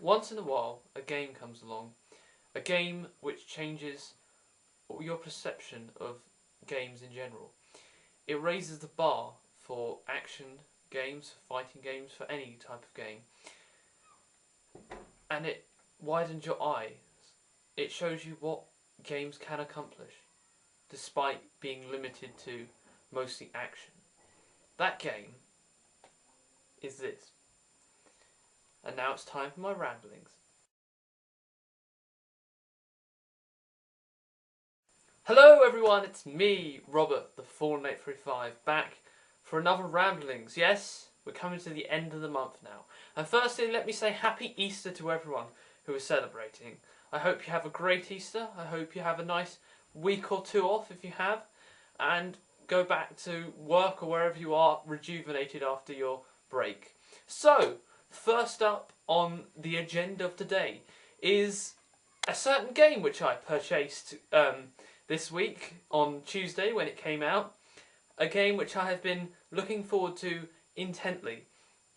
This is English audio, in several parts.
Once in a while, a game comes along, a game which changes your perception of games in general. It raises the bar for action games, for fighting games, for any type of game. And it widens your eyes. It shows you what games can accomplish, despite being limited to mostly action. That game is this. And now it's time for my ramblings. Hello everyone, it's me, Robert, the Thefallen835, back for another ramblings. Yes, we're coming to the end of the month now. And firstly, let me say Happy Easter to everyone who is celebrating. I hope you have a great Easter. I hope you have a nice week or two off if you have. And go back to work or wherever you are rejuvenated after your break. So, first up on the agenda of today is a certain game which I purchased this week on Tuesday when it came out. A game which I have been looking forward to intently.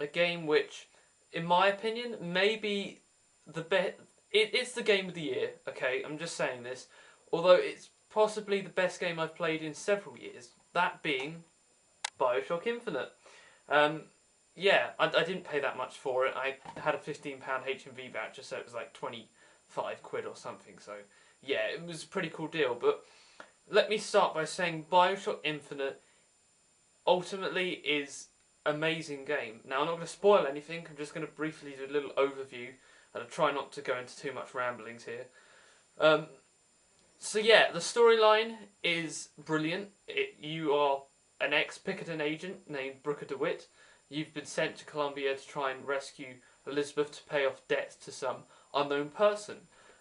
A game which, in my opinion, may be the best. It's the game of the year, okay? I'm just saying this. Although it's possibly the best game I've played in several years. That being BioShock Infinite. Yeah, I didn't pay that much for it. I had a £15 HMV voucher, so it was like 25 quid or something. So yeah, it was a pretty cool deal. But let me start by saying BioShock Infinite ultimately is an amazing game. Now, I'm not going to spoil anything. I'm just going to briefly do a little overview, and I'll try not to go into too much ramblings here. So yeah, the storyline is brilliant. You are an ex-Pinkerton agent named Brooker DeWitt. You've been sent to Columbia to try and rescue Elizabeth to pay off debts to some unknown person.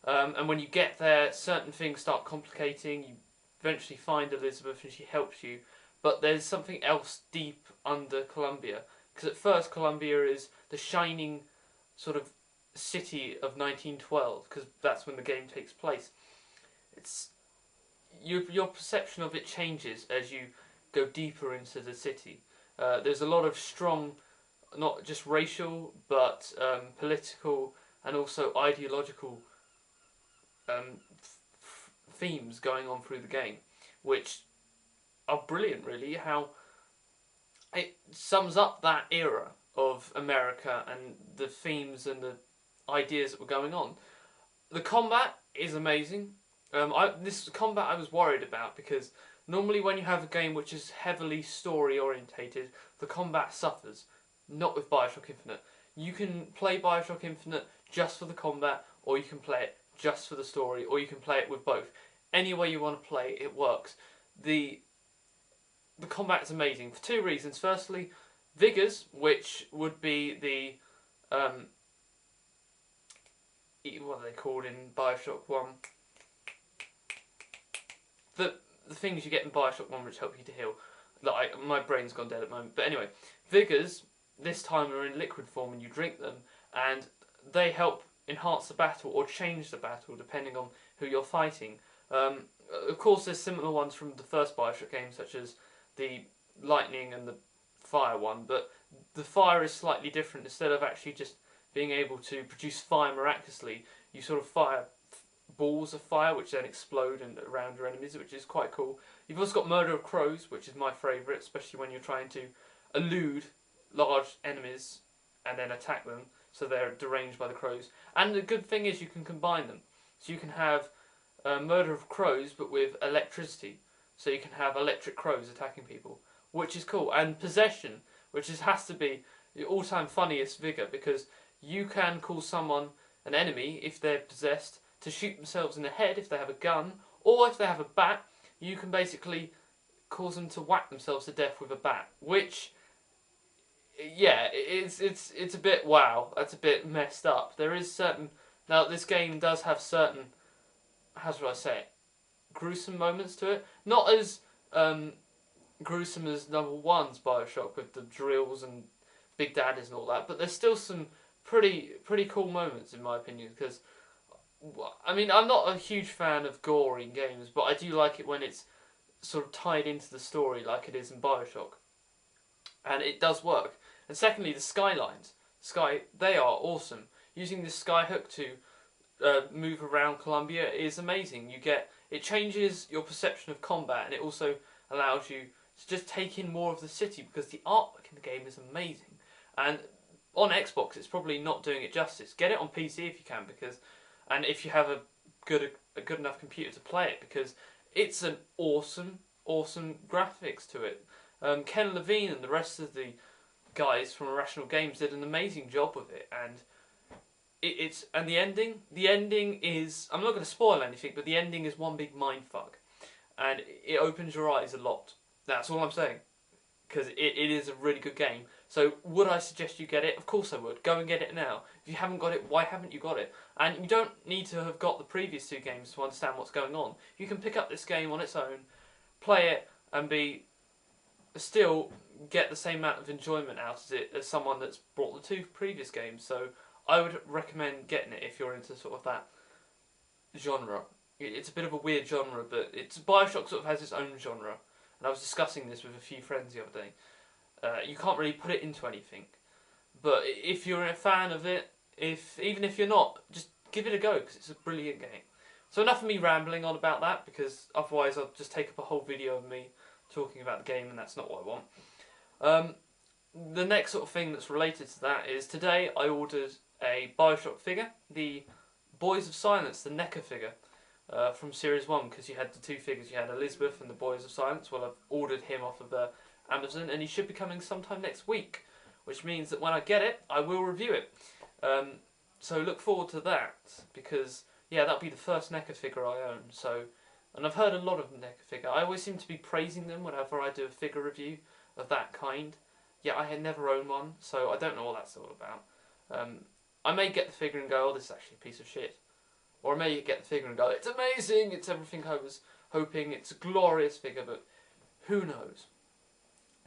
And when you get there, certain things start complicating. You eventually find Elizabeth and she helps you. But there's something else deep under Columbia. Because at first Columbia is the shining sort of city of 1912. Because that's when the game takes place. It's your perception of it changes as you go deeper into the city. There's a lot of strong, not just racial, but political and also ideological themes going on through the game, which are brilliant, really. How it sums up that era of America and the themes and the ideas that were going on. The combat is amazing. This combat I was worried about because normally when you have a game which is heavily story orientated, the combat suffers. Not with BioShock Infinite. You can play BioShock Infinite just for the combat, or you can play it just for the story, or you can play it with both. Any way you want to play it works. The combat is amazing for two reasons. Firstly, Vigors, which would be the what are they called in BioShock 1? The things you get in BioShock 1 which help you to heal. Like, my brain's gone dead at the moment. But anyway, Vigors, this time are in liquid form and you drink them, and they help enhance the battle or change the battle depending on who you're fighting. Of course, there's similar ones from the first BioShock game, such as the lightning and the fire one, but the fire is slightly different. Instead of actually just being able to produce fire miraculously, you sort of fire balls of fire which then explode and around your enemies, which is quite cool. You've also got Murder of Crows, which is my favourite, especially when you're trying to elude large enemies and then attack them, so they're deranged by the crows. And the good thing is you can combine them. So you can have Murder of Crows but with electricity. So you can have electric crows attacking people, which is cool. And Possession, which has to be the all-time funniest Vigor, because you can cause someone, an enemy, if they're possessed, to shoot themselves in the head if they have a gun, or if they have a bat, you can basically cause them to whack themselves to death with a bat. Which, yeah, it's a bit wow. That's a bit messed up. There is certain, now this game does have certain, how should I say it, gruesome moments to it. Not as gruesome as number one's BioShock with the drills and Big Daddies and all that, but there's still some pretty cool moments in my opinion, because I mean, I'm not a huge fan of gore in games, but I do like it when it's sort of tied into the story like it is in BioShock. And it does work. And secondly, the skylines. They are awesome. using this skyhook to move around Colombia is amazing. It changes your perception of combat, and it also allows you to just take in more of the city, because the artwork in the game is amazing. And on Xbox, it's probably not doing it justice. Get it on PC if you can, and if you have a good enough computer to play it, because it's an awesome graphics to it. Ken Levine and the rest of the guys from Irrational Games did an amazing job with it, and the ending is, I'm not going to spoil anything, but the ending is one big mindfuck, and it opens your eyes a lot. That's all I'm saying, because it is a really good game. So would I suggest you get it? Of course I would. Go and get it now. If you haven't got it, why haven't you got it? And you don't need to have got the previous 2 games to understand what's going on. You can pick up this game on its own, play it, and still get the same amount of enjoyment out of it as someone that's brought the 2 previous games. So I would recommend getting it if you're into sort of that genre. It's a bit of a weird genre, but Bioshock sort of has its own genre. And I was discussing this with a few friends the other day. You can't really put it into anything. But if you're a fan of it, even if you're not, just give it a go, because it's a brilliant game. So enough of me rambling on about that, because otherwise I'll just take up a whole video of me talking about the game, and that's not what I want. The next sort of thing that's related to that is today I ordered a Bioshock figure, the Boys of Silence, the NECA figure from Series 1, because you had the 2 figures, you had Elizabeth and the Boys of Silence. Well, I've ordered him off of Amazon, and he should be coming sometime next week, which means that when I get it, I will review it. So look forward to that, because yeah, that'll be the first NECA figure I own. So, and I've heard a lot of NECA figure. I always seem to be praising them whenever I do a figure review of that kind. Yeah, I had never owned one, so I don't know what that's all about. I may get the figure and go, oh, this is actually a piece of shit. Or I may get the figure and go, it's amazing, it's everything I was hoping, it's a glorious figure, but who knows.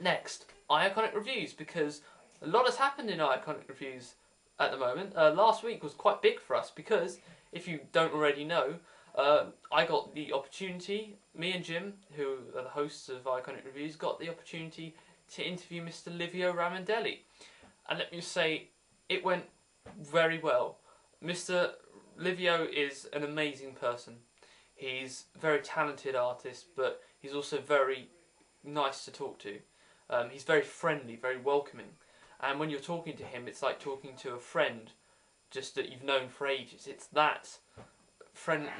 Next, Iconic Reviews, because a lot has happened in Iconic Reviews at the moment. Last week was quite big for us, because, if you don't already know, I got the opportunity, me and Jim, who are the hosts of Iconic Reviews, got the opportunity to interview Mr. Livio Ramondelli. And let me say, it went very well. Mr. Livio is an amazing person. He's a very talented artist, but he's also very nice to talk to. He's very friendly, very welcoming. And when you're talking to him, it's like talking to a friend, just that you've known for ages. It's that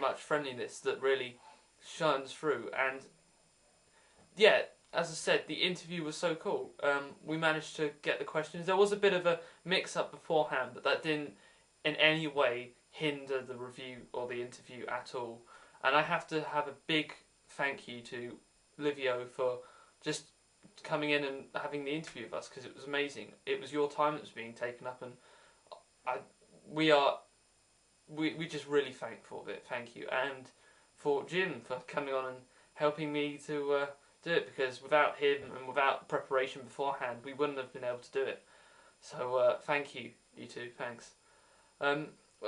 much friendliness that really shines through. And yeah, as I said, the interview was so cool. We managed to get the questions. There was a bit of a mix-up beforehand, but that didn't in any way hinder the review or the interview at all. And I have to have a big thank you to Livio for just coming in and having the interview with us, because it was amazing. It was your time that was being taken up, and we're just really thankful of it. Thank you. And for Jim for coming on and helping me to do it, because without him and without preparation beforehand, we wouldn't have been able to do it. So thank you, you two, thanks.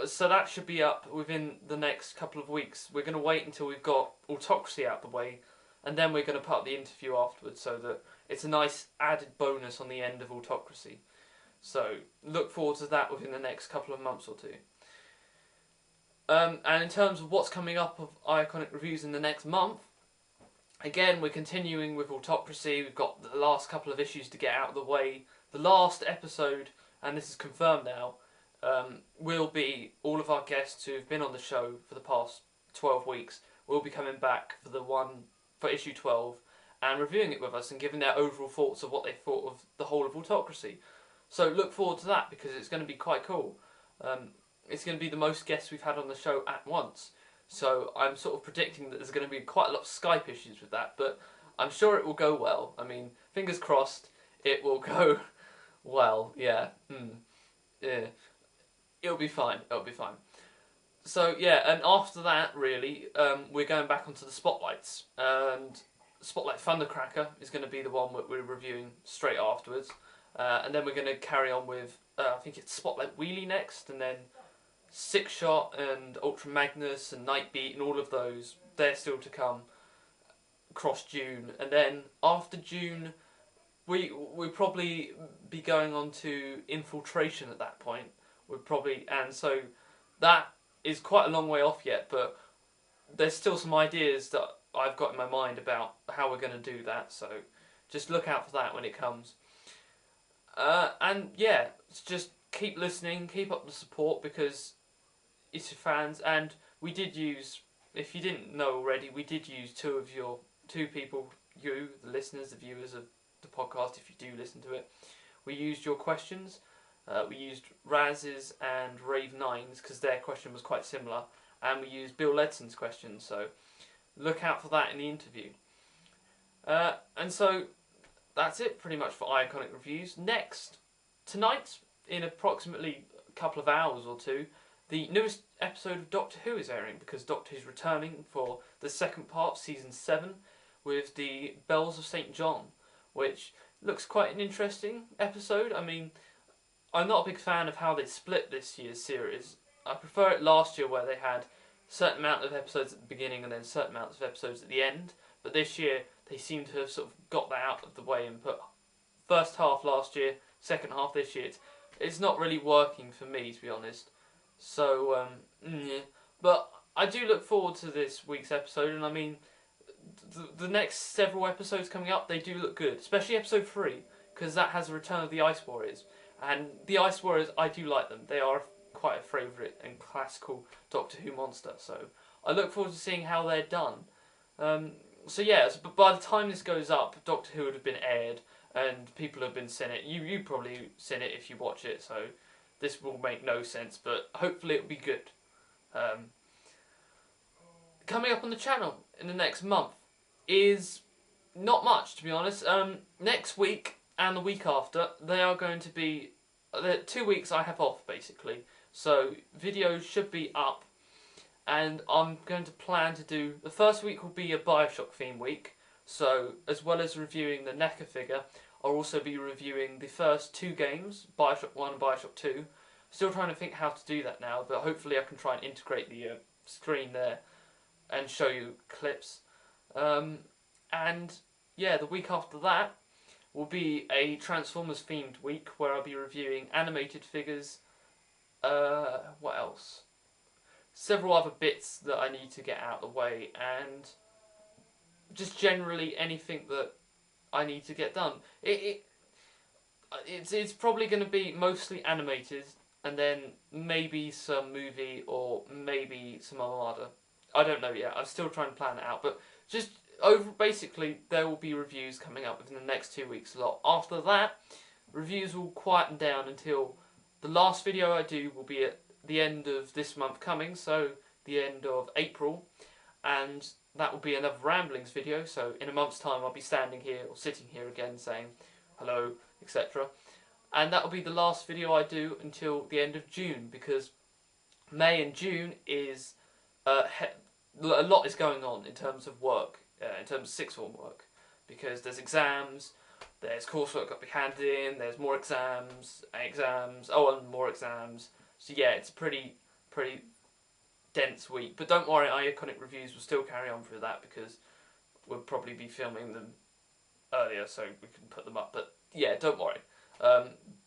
So that should be up within the next couple of weeks. We're going to wait until we've got Autocracy out the way, and then we're going to put up the interview afterwards, so that it's a nice added bonus on the end of Autocracy. So look forward to that within the next couple of months or 2. And in terms of what's coming up of Iconic Reviews in the next month, again, we're continuing with Autocracy. We've got the last couple of issues to get out of the way. The last episode, and this is confirmed now, will be all of our guests who've been on the show for the past 12 weeks will be coming back for issue 12 and reviewing it with us and giving their overall thoughts of what they thought of the whole of Autocracy. So look forward to that, because it's going to be quite cool. It's going to be the most guests we've had on the show at once. So I'm sort of predicting that there's going to be quite a lot of Skype issues with that, but I'm sure it will go well. I mean, fingers crossed it will go well, yeah. Yeah. It'll be fine, it'll be fine. So yeah, and after that, really, we're going back onto the Spotlights. And Spotlight Thundercracker is going to be the one that we're reviewing straight afterwards. And then we're going to carry on with, I think it's Spotlight Wheelie next, and then Six Shot and Ultra Magnus and Nightbeat and all of those, they're still to come across June. And then after June, we'll probably be going on to Infiltration at that point, and so that is quite a long way off yet, but there's still some ideas that I've got in my mind about how we're going to do that, so just look out for that when it comes. And yeah, just keep listening, keep up the support, because it's your fans, and we did use, if you didn't know already, we did use two people, you, the listeners, the viewers of the podcast, if you do listen to it. We used your questions. We used Raz's and Rave9's because their question was quite similar, and we used Bill Ledson's question, so look out for that in the interview. And so that's it pretty much for Iconic Reviews. Next, tonight, in approximately a couple of hours or two, the newest episode of Doctor Who is airing, because Doctor Who's returning for the second part, Season 7, with the Bells of St. John, which looks quite an interesting episode. I mean, I'm not a big fan of how they split this year's series. I prefer it last year, where they had a certain amount of episodes at the beginning and then certain amounts of episodes at the end. But this year, they seem to have sort of got that out of the way and put first half last year, second half this year. It's not really working for me, to be honest. So, yeah. But I do look forward to this week's episode, and I mean, the next several episodes coming up, they do look good. Especially episode 3, because that has the return of the Ice Warriors. And the Ice Warriors, I do like them. They are quite a favourite and classical Doctor Who monster. So I look forward to seeing how they're done. So yeah, but by the time this goes up, Doctor Who would have been aired and people have been seen it. You probably seen it if you watch it, so this will make no sense, but hopefully it'll be good. Coming up on the channel in the next month is not much, to be honest. Next week and the week after, they are going to be 2 weeks I have off, basically. So videos should be up, and I'm going to plan to do, the first week will be a Bioshock theme week, so as well as reviewing the NECA figure, I'll also be reviewing the first 2 games, Bioshock 1 and Bioshock 2. Still trying to think how to do that now, but hopefully I can try and integrate the screen there and show you clips. And yeah, the week after that will be a Transformers themed week where I'll be reviewing animated figures. What else? Several other bits that I need to get out of the way, and just generally anything that I need to get done. It's probably going to be mostly animated, and then maybe some movie or maybe some Armada. I don't know yet. I'm still trying to plan it out, but just basically there will be reviews coming up within the next 2 weeks a lot. After that, reviews will quieten down until the last video I do will be at the end of this month coming, so the end of April, and that will be another Ramblings video. So in a month's time I'll be standing here or sitting here again saying hello, etc. And that will be the last video I do until the end of June, because May and June is a lot is going on in terms of work, in terms of sixth form work, because there's exams, there's coursework got to be handed in, there's more exams, and more exams. So yeah, it's a pretty dense week. But don't worry, Iconic Reviews will still carry on through that, because we'll probably be filming them earlier so we can put them up. But yeah, don't worry.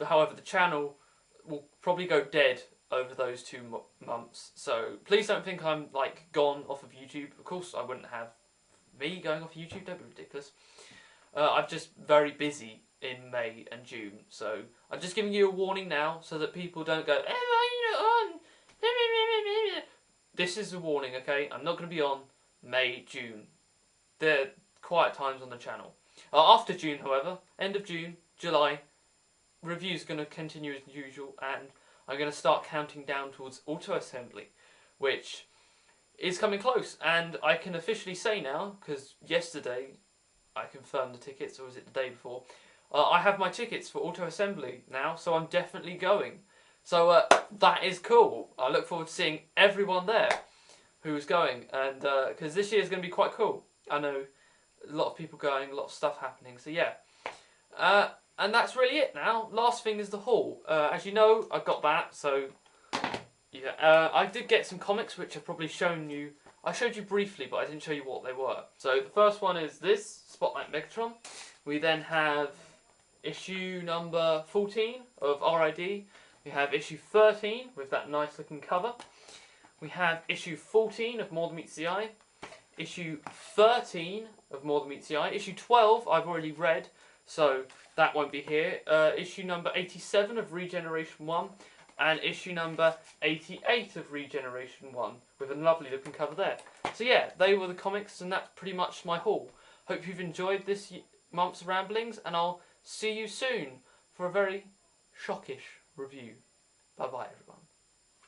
However, the channel will probably go dead over those 2 months, so please don't think I'm like gone off of YouTube. Of course I wouldn't have me going off YouTube, don't be ridiculous. I'm just very busy in May and June, so I'm just giving you a warning now so that people don't go, "Why are you not on?" This is a warning, okay? I'm not going to be on May, June. They're quiet times on the channel. After June, however, end of June, July, reviews are going to continue as usual, and I'm going to start counting down towards auto-assembly, which is coming close. And I can officially say now, because yesterday I confirmed the tickets, or was it the day before, I have my tickets for auto-assembly now, so I'm definitely going. So that is cool. I look forward to seeing everyone there who's going, and because this year is going to be quite cool. I know a lot of people going, a lot of stuff happening, so yeah. And that's really it now. Last thing is the haul. As you know, I got that, so yeah. I did get some comics which I've probably shown you. I showed you briefly, but I didn't show you what they were. So the first one is this, Spotlight Megatron. We then have issue number 14 of RID. We have issue 13 with that nice looking cover. We have issue 14 of More Than Meets the Eye. Issue 13 of More Than Meets the Eye. Issue 12 I've already read, so that won't be here. Issue number 87 of Regeneration 1. And issue number 88 of Regeneration 1 with a lovely looking cover there. So yeah, they were the comics, and that's pretty much my haul. Hope you've enjoyed this month's ramblings, and I'll see you soon for a very shockish review. Bye bye everyone.